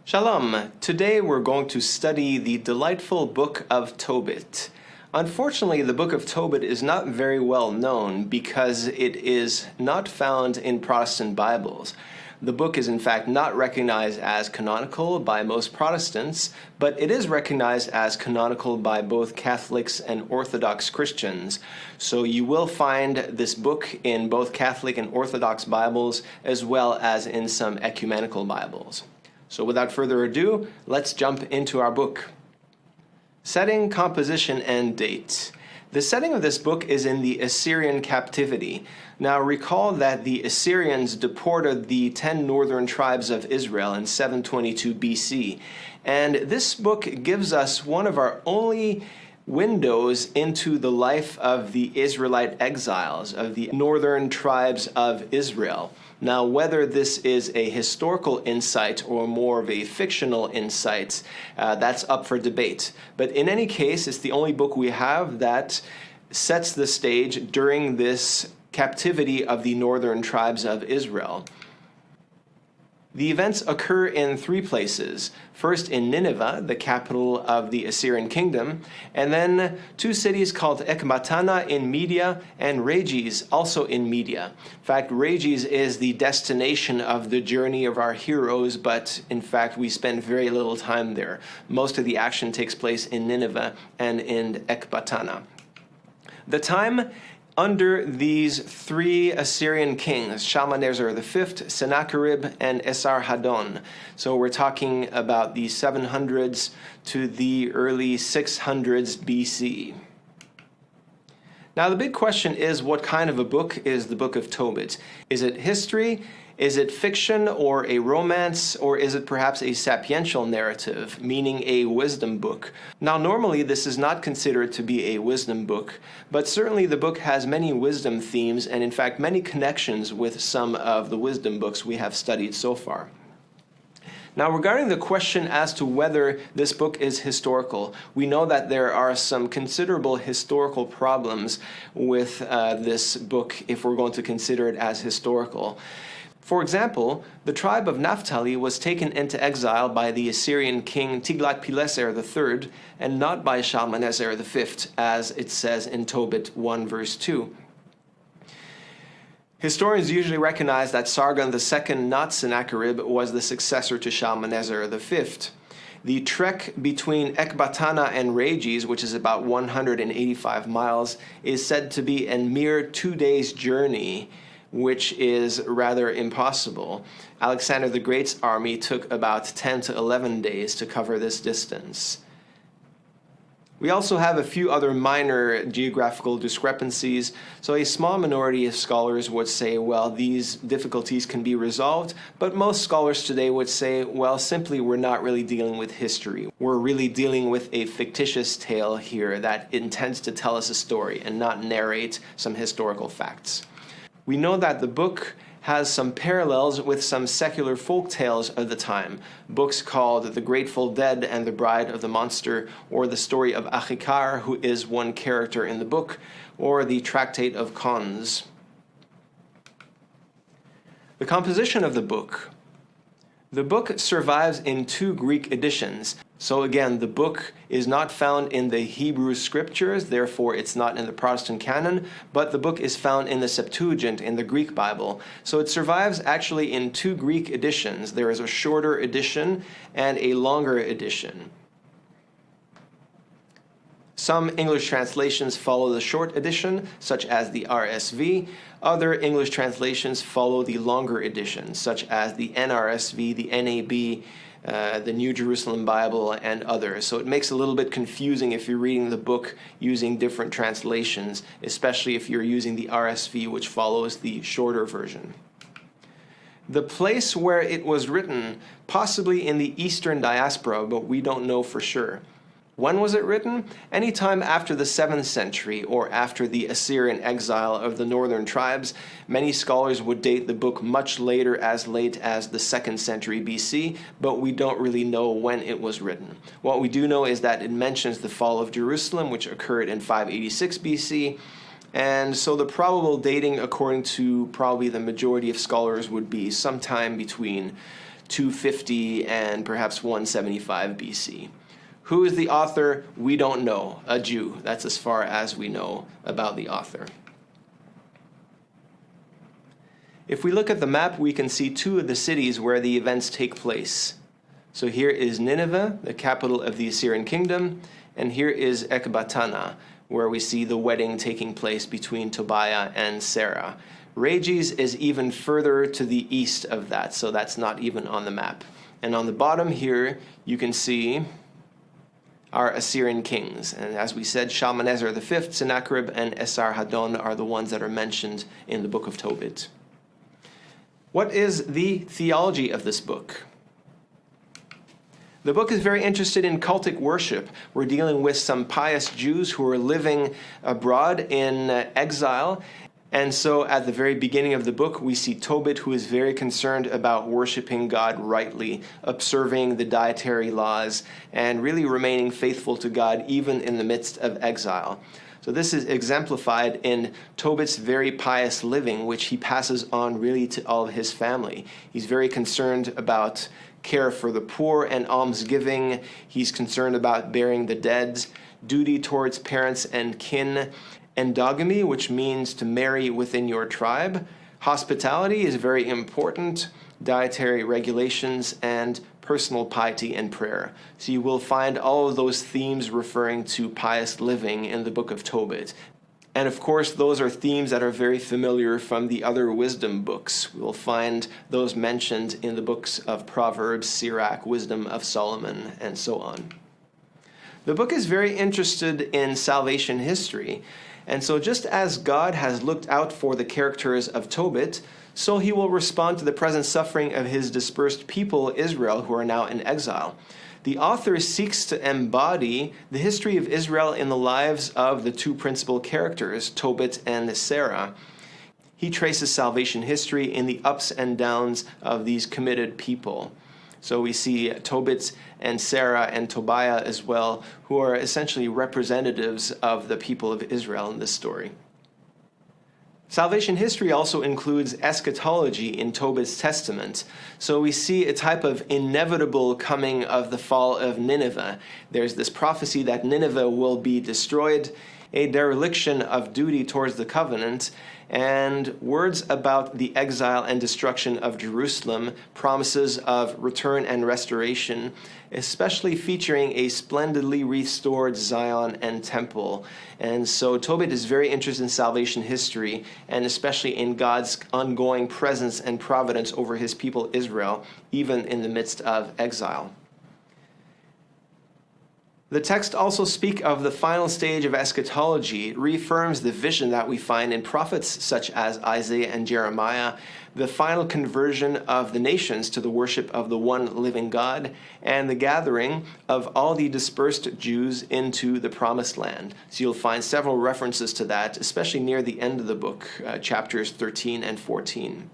Shalom! Today we're going to study the delightful book of Tobit. Unfortunately, the book of Tobit is not very well known because it is not found in Protestant Bibles. The book is in fact not recognized as canonical by most Protestants, but it is recognized as canonical by both Catholics and Orthodox Christians. So you will find this book in both Catholic and Orthodox Bibles as well as in some ecumenical Bibles. So without further ado, let's jump into our book. Setting, composition, and date. The setting of this book is in the Assyrian captivity. Now recall that the Assyrians deported the 10 northern tribes of Israel in 722 BC. And this book gives us one of our only windows into the life of the Israelite exiles, of the northern tribes of Israel. Now, whether this is a historical insight or more of a fictional insight, that's up for debate. But in any case, it's the only book we have that sets the stage during this captivity of the northern tribes of Israel. The events occur in three places. First in Nineveh, the capital of the Assyrian kingdom, and then two cities called Ecbatana in Media and Rages, also in Media. In fact, Rages is the destination of the journey of our heroes, but in fact we spend very little time there. Most of the action takes place in Nineveh and in Ecbatana. The time under these three Assyrian kings, Shalmaneser V, Sennacherib, and Esarhaddon. So we're talking about the 700s to the early 600s BC. Now the big question is, what kind of a book is the book of Tobit? Is it history? Is it fiction or a romance, or is it perhaps a sapiential narrative, meaning a wisdom book? Now, normally this is not considered to be a wisdom book, but certainly the book has many wisdom themes and in fact many connections with some of the wisdom books we have studied so far. Now, regarding the question as to whether this book is historical, we know that there are some considerable historical problems with this book if we're going to consider it as historical. For example, the tribe of Naphtali was taken into exile by the Assyrian king Tiglath-Pileser III and not by Shalmaneser V, as it says in Tobit 1 verse 2. Historians usually recognize that Sargon II, not Sennacherib, was the successor to Shalmaneser V. The trek between Ecbatana and Rages, which is about 185 miles, is said to be a mere 2 days' journey, which is rather impossible. Alexander the Great's army took about 10 to 11 days to cover this distance. We also have a few other minor geographical discrepancies. So a small minority of scholars would say, well, these difficulties can be resolved, but most scholars today would say, well, simply we're not really dealing with history. We're really dealing with a fictitious tale here that intends to tell us a story and not narrate some historical facts. We know that the book has some parallels with some secular folk tales of the time, books called The Grateful Dead and the Bride of the Monster, or the story of Achikar, who is one character in the book, or the Tractate of Cons. The composition of the book. The book survives in two Greek editions. So again, the book is not found in the Hebrew scriptures, therefore it's not in the Protestant canon, but the book is found in the Septuagint, in the Greek Bible. So it survives actually in two Greek editions. There is a shorter edition and a longer edition. Some English translations follow the short edition, such as the RSV. Other English translations follow the longer edition, such as the NRSV, the NAB, the New Jerusalem Bible, and others. So it makes it a little bit confusing if you're reading the book using different translations, especially if you're using the RSV, which follows the shorter version. The place where it was written, possibly in the Eastern diaspora, but we don't know for sure. When was it written? Anytime after the 7th century or after the Assyrian exile of the northern tribes. Many scholars would date the book much later, as late as the 2nd century BC, but we don't really know when it was written. What we do know is that it mentions the fall of Jerusalem, which occurred in 586 BC, and so the probable dating, according to probably the majority of scholars, would be sometime between 250 and perhaps 175 BC. Who is the author? We don't know. A Jew. That's as far as we know about the author. If we look at the map, we can see two of the cities where the events take place. So here is Nineveh, the capital of the Assyrian kingdom, and here is Ecbatana, where we see the wedding taking place between Tobiah and Sarah. Rages is even further to the east of that, so that's not even on the map. And on the bottom here, you can see our Assyrian kings. And as we said, Shalmaneser V, Sennacherib, and Esarhaddon are the ones that are mentioned in the book of Tobit. What is the theology of this book? The book is very interested in cultic worship. We're dealing with some pious Jews who are living abroad in exile. And so at the very beginning of the book, we see Tobit, who is very concerned about worshiping God rightly, observing the dietary laws, and really remaining faithful to God even in the midst of exile. So this is exemplified in Tobit's very pious living, which he passes on really to all of his family. He's very concerned about care for the poor and almsgiving. He's concerned about burying the dead, duty towards parents and kin, endogamy, which means to marry within your tribe. Hospitality is very important, dietary regulations, and personal piety and prayer. So you will find all of those themes referring to pious living in the book of Tobit. And of course, those are themes that are very familiar from the other wisdom books. We'll find those mentioned in the books of Proverbs, Sirach, Wisdom of Solomon, and so on. The book is very interested in salvation history. And so just as God has looked out for the characters of Tobit, so he will respond to the present suffering of his dispersed people, Israel, who are now in exile. The author seeks to embody the history of Israel in the lives of the two principal characters, Tobit and Sarah. He traces salvation history in the ups and downs of these committed people. So we see Tobit and Sarah and Tobiah as well, who are essentially representatives of the people of Israel in this story. Salvation history also includes eschatology in Tobit's testament. So we see a type of inevitable coming of the fall of Nineveh. There's this prophecy that Nineveh will be destroyed, a dereliction of duty towards the covenant, and words about the exile and destruction of Jerusalem, promises of return and restoration, especially featuring a splendidly restored Zion and temple. And so Tobit is very interested in salvation history, and especially in God's ongoing presence and providence over his people Israel, even in the midst of exile. The text also speaks of the final stage of eschatology. It reaffirms the vision that we find in prophets such as Isaiah and Jeremiah, the final conversion of the nations to the worship of the one living God, and the gathering of all the dispersed Jews into the promised land. So you'll find several references to that, especially near the end of the book, chapters 13 and 14.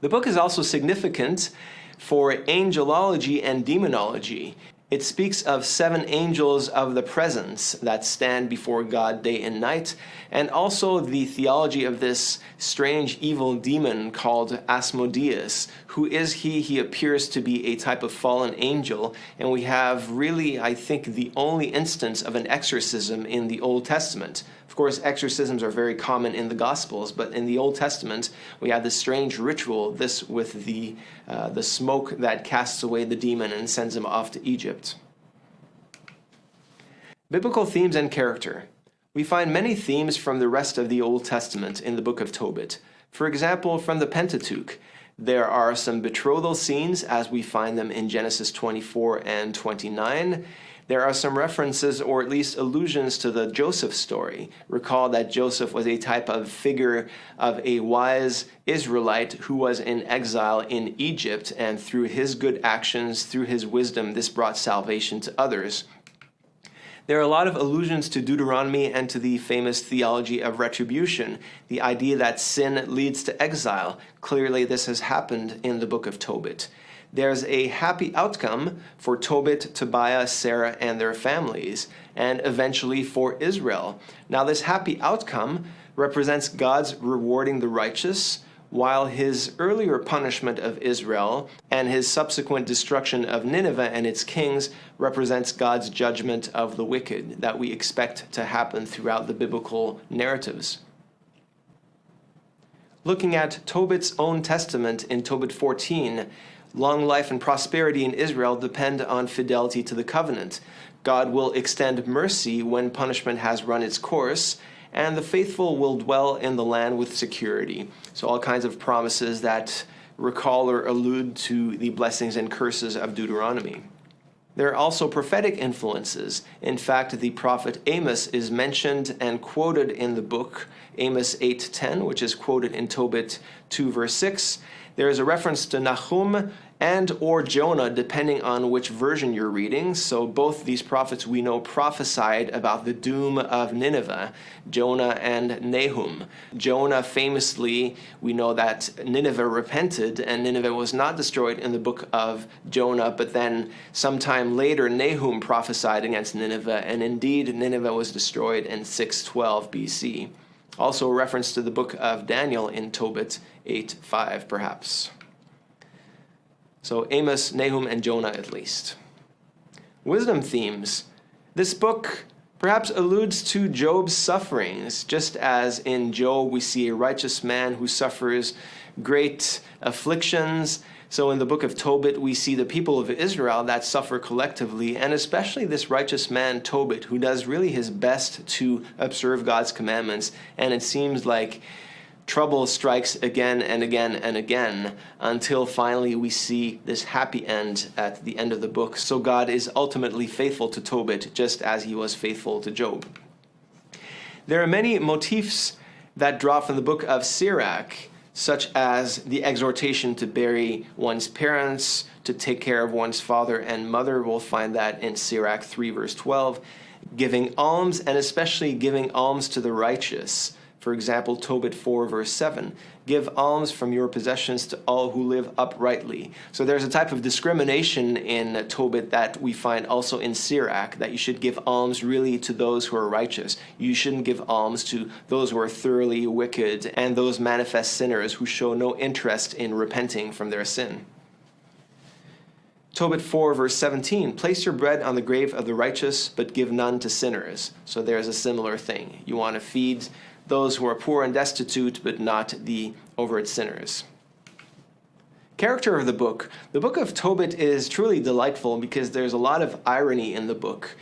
The book is also significant for angelology and demonology. It speaks of 7 angels of the presence that stand before God day and night, and also the theology of this strange evil demon called Asmodeus. Who is he? He appears to be a type of fallen angel, and we have really, I think, the only instance of an exorcism in the Old Testament. Of course, exorcisms are very common in the Gospels, but in the Old Testament, we have this strange ritual, this with the smoke that casts away the demon and sends him off to Egypt. Biblical themes and character. We find many themes from the rest of the Old Testament in the book of Tobit. For example, from the Pentateuch, there are some betrothal scenes as we find them in Genesis 24 and 29. There are some references, or at least allusions, to the Joseph story. Recall that Joseph was a type of figure of a wise Israelite who was in exile in Egypt, and through his good actions, through his wisdom, this brought salvation to others. There are a lot of allusions to Deuteronomy and to the famous theology of retribution, the idea that sin leads to exile. Clearly, this has happened in the book of Tobit. There's a happy outcome for Tobit, Tobiah, Sarah, and their families, and eventually for Israel. Now, this happy outcome represents God's rewarding the righteous, while his earlier punishment of Israel and his subsequent destruction of Nineveh and its kings represents God's judgment of the wicked that we expect to happen throughout the biblical narratives. Looking at Tobit's own testament in Tobit 14, long life and prosperity in Israel depend on fidelity to the covenant. God will extend mercy when punishment has run its course, and the faithful will dwell in the land with security. So all kinds of promises that recall or allude to the blessings and curses of Deuteronomy. There are also prophetic influences. In fact, the prophet Amos is mentioned and quoted in the book, Amos 8:10, which is quoted in Tobit 2, verse 6. There is a reference to Nahum and or Jonah, depending on which version you're reading. So both these prophets we know prophesied about the doom of Nineveh, Jonah and Nahum. Jonah famously, we know that Nineveh repented and Nineveh was not destroyed in the book of Jonah, but then sometime later Nahum prophesied against Nineveh, and indeed Nineveh was destroyed in 612 BC. Also a reference to the book of Daniel in Tobit 8:5 perhaps. So Amos, Nahum, and Jonah at least. Wisdom themes. This book perhaps alludes to Job's sufferings, just as in Job we see a righteous man who suffers great afflictions. So in the book of Tobit we see the people of Israel that suffer collectively, and especially this righteous man Tobit, who does really his best to observe God's commandments, and it seems like trouble strikes again and again and again until finally we see this happy end at the end of the book. So God is ultimately faithful to Tobit just as he was faithful to Job. There are many motifs that draw from the book of Sirach, such as the exhortation to bury one's parents, to take care of one's father and mother. We'll find that in Sirach 3 verse 12. Giving alms, and especially giving alms to the righteous. For example, Tobit 4 verse 7, give alms from your possessions to all who live uprightly. So there's a type of discrimination in Tobit that we find also in Sirach, that you should give alms really to those who are righteous. You shouldn't give alms to those who are thoroughly wicked and those manifest sinners who show no interest in repenting from their sin. Tobit 4 verse 17, place your bread on the grave of the righteous, but give none to sinners. So there's a similar thing. You want to feed those who are poor and destitute, but not the overt sinners. Character of the book. The book of Tobit is truly delightful because there's a lot of irony in the book.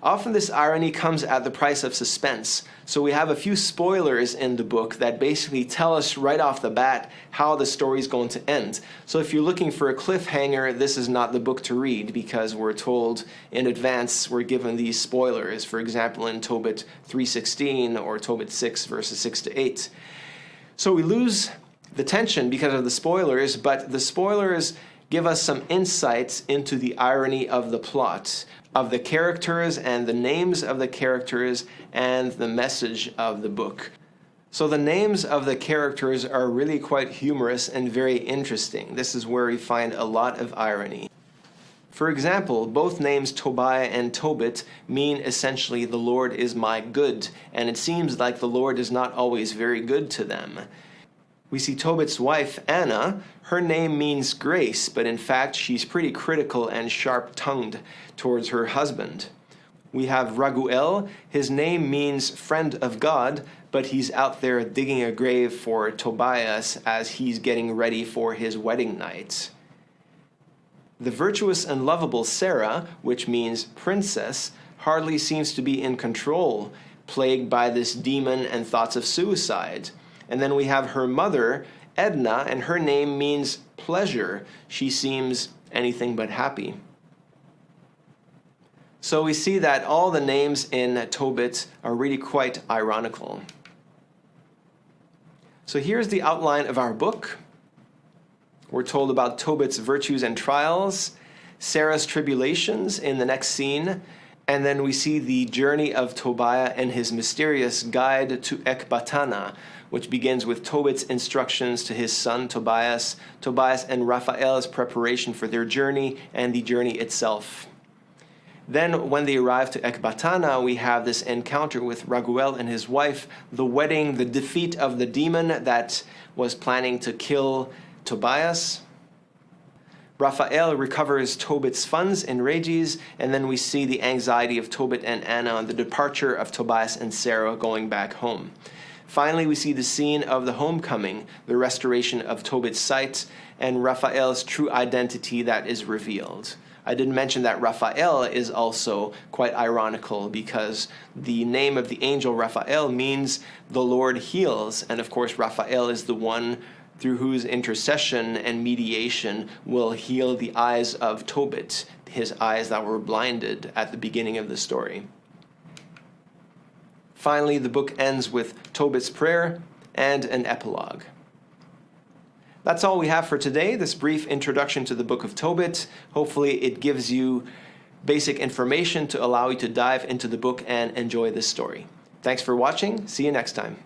Often this irony comes at the price of suspense. So we have a few spoilers in the book that basically tell us right off the bat how the story is going to end. So if you're looking for a cliffhanger, this is not the book to read because we're told in advance, we're given these spoilers. For example, in Tobit 3:16 or Tobit 6 verses 6 to 8. So we lose the tension because of the spoilers, but the spoilers give us some insights into the irony of the plot, of the characters and the names of the characters and the message of the book. So the names of the characters are really quite humorous and very interesting. This is where we find a lot of irony. For example, both names Tobiah and Tobit mean essentially the Lord is my good, and it seems like the Lord is not always very good to them. We see Tobit's wife, Anna. Her name means grace, but in fact she's pretty critical and sharp-tongued towards her husband. We have Raguel. His name means friend of God, but he's out there digging a grave for Tobias as he's getting ready for his wedding night. The virtuous and lovable Sarah, which means princess, hardly seems to be in control, plagued by this demon and thoughts of suicide. And then we have her mother, Edna, and her name means pleasure. She seems anything but happy. So we see that all the names in Tobit are really quite ironical. So here's the outline of our book. We're told about Tobit's virtues and trials, Sarah's tribulations in the next scene, and then we see the journey of Tobiah and his mysterious guide to Ecbatana, which begins with Tobit's instructions to his son Tobias and Raphael's preparation for their journey and the journey itself. Then when they arrive to Ecbatana, we have this encounter with Raguel and his wife, the wedding, the defeat of the demon that was planning to kill Tobias. Raphael recovers Tobit's funds in Regis, and then we see the anxiety of Tobit and Anna on the departure of Tobias and Sarah going back home. Finally, we see the scene of the homecoming, the restoration of Tobit's sight, and Raphael's true identity that is revealed. I did mention that Raphael is also quite ironical because the name of the angel Raphael means the Lord heals, and of course Raphael is the one through whose intercession and mediation will heal the eyes of Tobit, his eyes that were blinded at the beginning of the story. Finally, the book ends with Tobit's prayer and an epilogue. That's all we have for today, this brief introduction to the book of Tobit. Hopefully it gives you basic information to allow you to dive into the book and enjoy this story. Thanks for watching. See you next time.